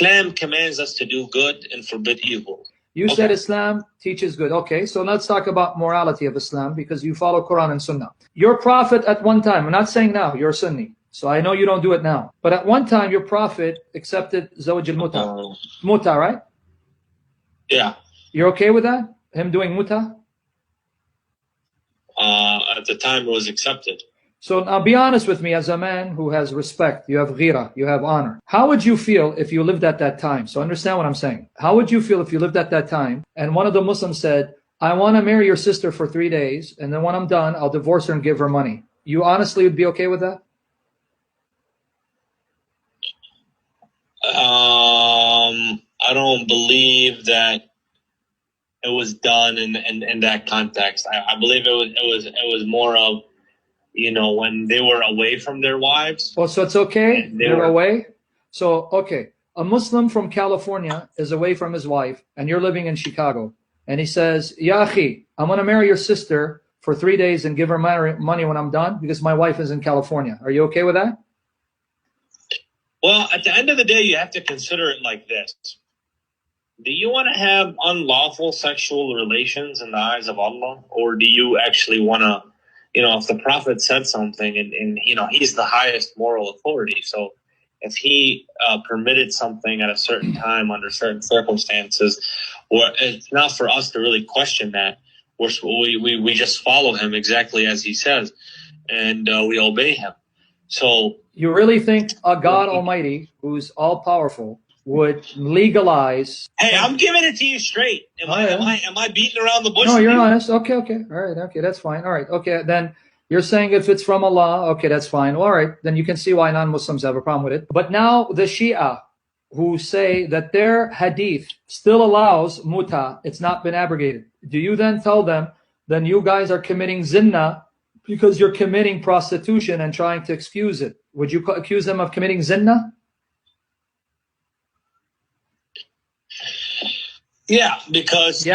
Islam commands us to do good and forbid evil. You said Islam teaches good. Okay, so let's talk about morality of Islam, because you follow Quran and Sunnah. Your prophet at one time, I'm not saying now, you're a Sunni, so I know you don't do it now, but at one time your prophet accepted Zawj al-Muta. Muta, right? Yeah. You're okay with that? Him doing Muta? At the time it was accepted. So now be honest with me, as a man who has respect, you have ghira, you have honor. How would you feel if you lived at that time? So understand what I'm saying. How would you feel if you lived at that time and one of the Muslims said, I want to marry your sister for 3 days, and then when I'm done, I'll divorce her and give her money. You honestly would be okay with that? I don't believe that it was done in that context. I believe it was more of, you know, when they were away from their wives. Oh, so it's okay? They're away? So, okay. A Muslim from California is away from his wife, and you're living in Chicago. And he says, Ya akhi, I'm going to marry your sister for 3 days and give her money when I'm done because my wife is in California. Are you okay with that? Well, at the end of the day, you have to consider it like this. Do you want to have unlawful sexual relations in the eyes of Allah? Or do you actually want to, you know, if the Prophet said something and you know, he's the highest moral authority. So if he permitted something at a certain time under certain circumstances, or it's not for us to really question that. We just follow him exactly as he says, and we obey him. So you really think a God Almighty, who's all powerful, would legalize? Hey, I'm giving it to you straight. Am I beating around the bush? No, you're honest. Okay. All right. Okay, that's fine. All right. Okay, then you're saying if it's from Allah, okay, that's fine. Well, all right, then you can see why non-Muslims have a problem with it. But now the Shia, who say that their hadith still allows muta, it's not been abrogated. Do you then tell them, then you guys are committing zina because you're committing prostitution and trying to excuse it? Would you accuse them of committing zina? Yeah, because it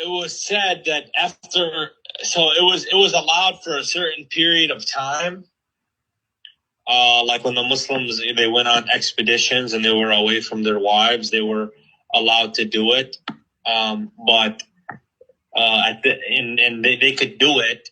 was said that after, so it was allowed for a certain period of time. Like when the Muslims, they went on expeditions and they were away from their wives, they were allowed to do it. But they could do it.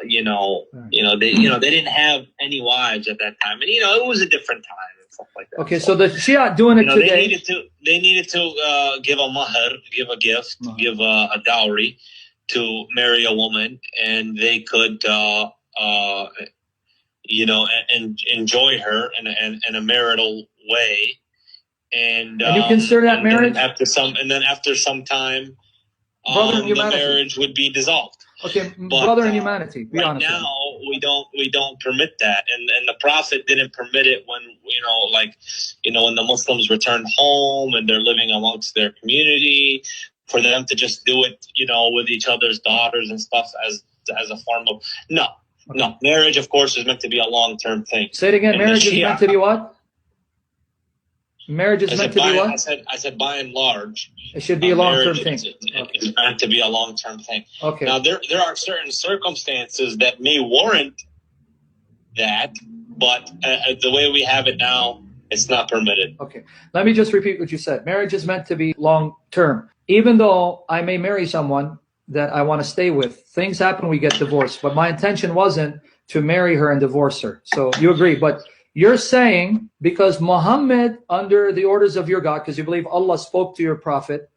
They didn't have any wives at that time, and it was a different time and stuff like that. Okay, so the Shia doing it today. They needed to give a mahr, give a gift, give a dowry to marry a woman, and they could enjoy her in a marital way. And you consider that marriage? After some time, the marriage would be dissolved. Okay, brother in humanity. Be right honest. Now we don't permit that, and the Prophet didn't permit it when when the Muslims returned home and they're living amongst their community, for them to just do it with each other's daughters and stuff as a form of no. Marriage, of course, is meant to be a long-term thing. Say it again. Marriage is meant to be what? Marriage is meant to be what? I said by and large, it should be a long-term thing. It's meant to be a long-term thing. Okay. Now, there are certain circumstances that may warrant that, but the way we have it now, it's not permitted. Okay. Let me just repeat what you said. Marriage is meant to be long-term. Even though I may marry someone that I want to stay with, things happen, we get divorced. But my intention wasn't to marry her and divorce her. So you agree. But you're saying because Muhammad, under the orders of your God, because you believe Allah spoke to your prophet,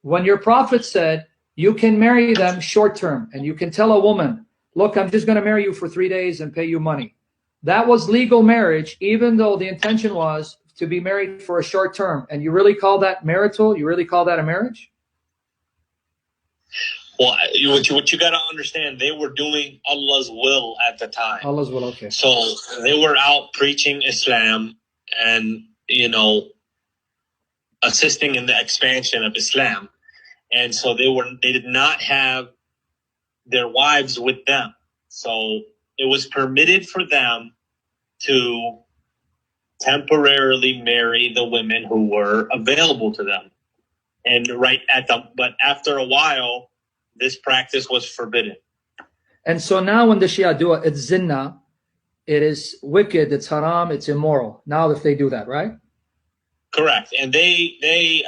when your prophet said, you can marry them short term, and you can tell a woman, look, I'm just going to marry you for 3 days and pay you money. That was legal marriage, even though the intention was to be married for a short term. And you really call that marital? You really call that a marriage? Well, what you got to understand, they were doing Allah's will at the time. Allah's will, okay. So they were out preaching Islam and, assisting in the expansion of Islam. And so they did not have their wives with them. So it was permitted for them to temporarily marry the women who were available to them. But after a while, this practice was forbidden. And so now when the Shia do it, it's zina, it is wicked, it's haram, it's immoral. Now if they do that, right? Correct. And they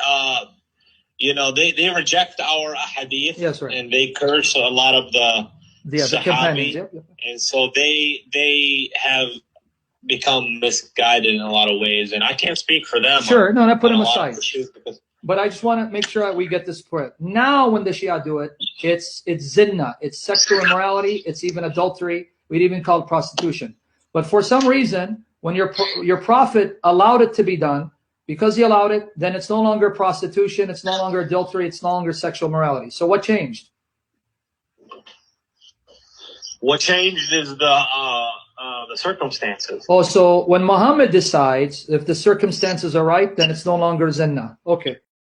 reject our hadith. Yes, right. And they curse a lot of the companions. Sahabi. Yep. And so they have become misguided in a lot of ways. And I can't speak for them. Sure, no, put them a lot aside. of issues because But I just want to make sure that we get this correct. Now, when the Shia do it, it's zina, it's sexual immorality, it's even adultery. We'd even call it prostitution. But for some reason, when your prophet allowed it to be done, because he allowed it, then it's no longer prostitution, it's no longer adultery, it's no longer sexual morality. So what changed? What changed is the circumstances. Oh, so when Muhammad decides, if the circumstances are right, then it's no longer zina. Okay.